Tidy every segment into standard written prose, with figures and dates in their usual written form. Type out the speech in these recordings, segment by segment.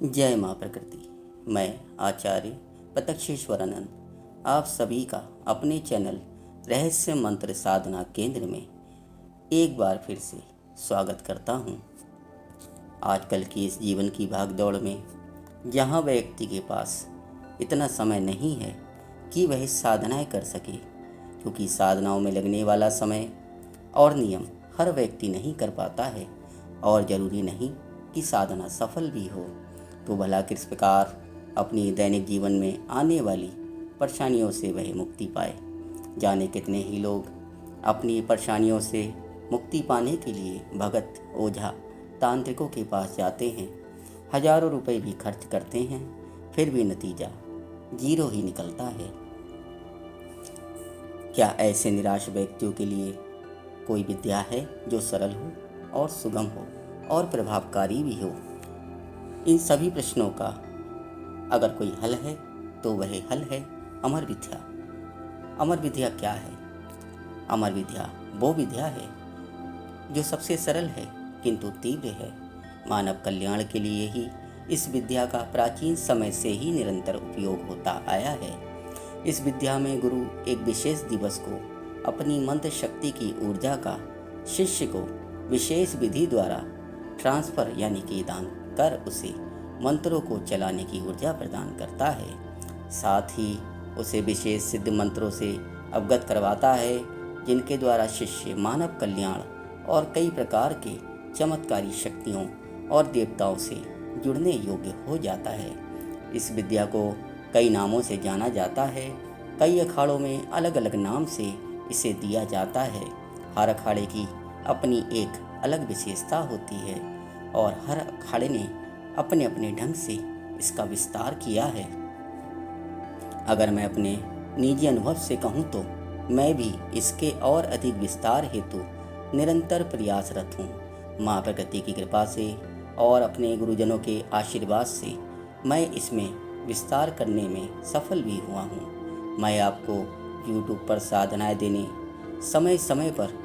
जय माँ प्रकृति। मैं आचार्य प्रत्यक्षेश्वरानंद आप सभी का अपने चैनल रहस्य मंत्र साधना केंद्र में एक बार फिर से स्वागत करता हूँ। आजकल की इस जीवन की भागदौड़ में जहाँ व्यक्ति के पास इतना समय नहीं है कि वह साधनाएं कर सके, क्योंकि साधनाओं में लगने वाला समय और नियम हर व्यक्ति नहीं कर पाता है और ज़रूरी नहीं कि साधना सफल भी हो, तो भला किस प्रकार अपनी दैनिक जीवन में आने वाली परेशानियों से वह मुक्ति पाए। जाने कितने ही लोग अपनी परेशानियों से मुक्ति पाने के लिए भगत, ओझा, तांत्रिकों के पास जाते हैं, हजारों रुपए भी खर्च करते हैं, फिर भी नतीजा जीरो ही निकलता है। क्या ऐसे निराश व्यक्तियों के लिए कोई विद्या है जो सरल हो और सुगम हो और प्रभावकारी भी हो? इन सभी प्रश्नों का अगर कोई हल है तो वह हल है अमर विद्या। अमर विद्या क्या है? अमर विद्या वो विद्या है जो सबसे सरल है किंतु तीव्र है। मानव कल्याण के लिए ही इस विद्या का प्राचीन समय से ही निरंतर उपयोग होता आया है। इस विद्या में गुरु एक विशेष दिवस को अपनी मंत्र शक्ति की ऊर्जा का शिष्य को विशेष विधि द्वारा ट्रांसफर यानी कि दान कर उसे मंत्रों को चलाने की ऊर्जा प्रदान करता है। साथ ही उसे विशेष सिद्ध मंत्रों से अवगत करवाता है, जिनके द्वारा शिष्य मानव कल्याण और कई प्रकार के चमत्कारी शक्तियों और देवताओं से जुड़ने योग्य हो जाता है। इस विद्या को कई नामों से जाना जाता है। कई अखाड़ों में अलग अलग नाम से इसे दिया जाता है। हर अखाड़े की अपनी एक अलग विशेषता होती है और हर अखाड़े ने अपने अपने ढंग से इसका विस्तार किया है। अगर मैं अपने निजी अनुभव से कहूँ तो मैं भी इसके और अधिक विस्तार हेतु निरंतर प्रयासरत हूँ। माँ प्रकृति की कृपा से और अपने गुरुजनों के आशीर्वाद से मैं इसमें विस्तार करने में सफल भी हुआ हूँ। मैं आपको YouTube पर साधनाएं देने, समय समय पर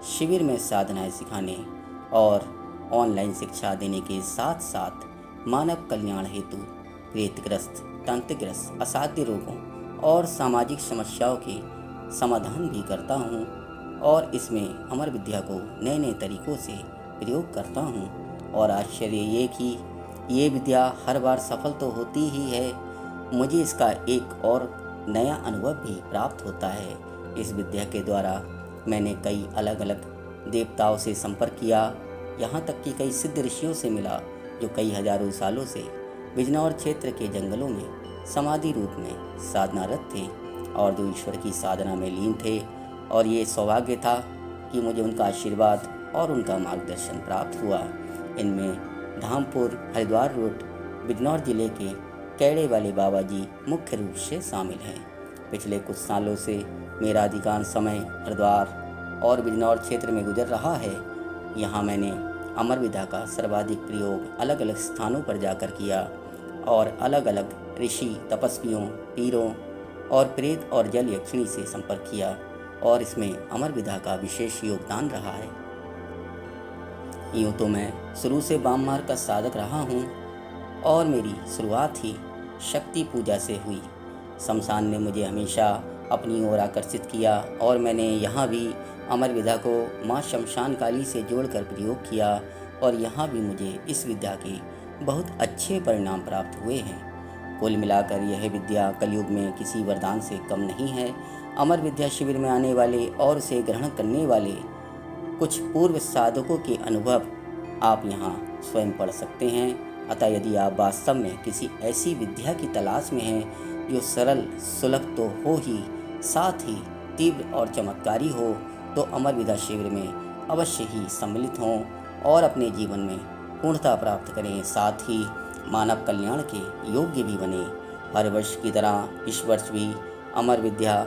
शिविर में साधनाएं सिखाने और ऑनलाइन शिक्षा देने के साथ साथ मानव कल्याण हेतु प्रेतग्रस्त, तंत्रग्रस्त, असाध्य रोगों और सामाजिक समस्याओं के समाधान भी करता हूँ और इसमें अमर विद्या को नए नए तरीक़ों से प्रयोग करता हूँ। और आश्चर्य ये कि ये विद्या हर बार सफल तो होती ही है, मुझे इसका एक और नया अनुभव भी प्राप्त होता है। इस विद्या के द्वारा मैंने कई अलग अलग देवताओं से संपर्क किया, यहाँ तक कि कई सिद्ध ऋषियों से मिला जो कई हजारों सालों से बिजनौर क्षेत्र के जंगलों में समाधि रूप में साधनारत थे और जो ईश्वर की साधना में लीन थे। और ये सौभाग्य था कि मुझे उनका आशीर्वाद और उनका मार्गदर्शन प्राप्त हुआ। इनमें धामपुर हरिद्वार रोड बिजनौर जिले के कैड़े वाले बाबा जी मुख्य रूप से शामिल हैं। पिछले कुछ सालों से मेरा अधिकांश समय हरिद्वार और बिजनौर क्षेत्र में गुजर रहा है। यहाँ मैंने अमर विद्या का सर्वाधिक प्रयोग अलग अलग स्थानों पर जाकर किया और अलग अलग ऋषि, तपस्वियों, पीरों और प्रेत और जल यक्षिणी से संपर्क किया और इसमें अमर विद्या का विशेष योगदान रहा है। यूँ तो मैं शुरू से वाम मार्ग का साधक रहा हूँ और मेरी शुरुआत ही शक्ति पूजा से हुई। शमशान ने मुझे हमेशा अपनी ओर आकर्षित किया और मैंने यहाँ भी अमर विद्या को माँ शमशान काली से जोड़कर प्रयोग किया और यहाँ भी मुझे इस विद्या के बहुत अच्छे परिणाम प्राप्त हुए हैं। कुल मिलाकर यह विद्या कलयुग में किसी वरदान से कम नहीं है। अमर विद्या शिविर में आने वाले और उसे ग्रहण करने वाले कुछ पूर्व साधकों के अनुभव आप यहाँ स्वयं पढ़ सकते हैं। अतः यदि आप वास्तव में किसी ऐसी विद्या की तलाश में हैं जो सरल, सुलभ तो हो ही, साथ ही तीव्र और चमत्कारी हो, तो अमर विद्या शिविर में अवश्य ही सम्मिलित हों और अपने जीवन में पूर्णता प्राप्त करें, साथ ही मानव कल्याण के योग्य भी बने। हर वर्ष की तरह इस वर्ष भी अमर विद्या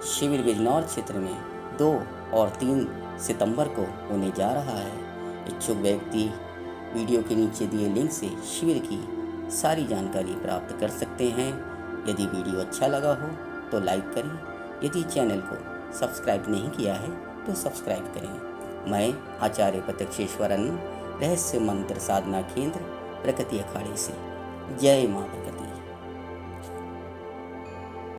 शिविर बिजनौर क्षेत्र में 2 और 3 सितंबर को होने जा रहा है। इच्छुक व्यक्ति वीडियो के नीचे दिए लिंक से शिविर की सारी जानकारी प्राप्त कर सकते हैं। यदि वीडियो अच्छा लगा हो तो लाइक करें। यदि चैनल को सब्सक्राइब नहीं किया है तो सब्सक्राइब करें। मैं आचार्य प्रत्यक्षेश्वरानंद रहस्य मंत्र साधना केंद्र प्रकृति अखाड़े से जय माँ प्रकृति।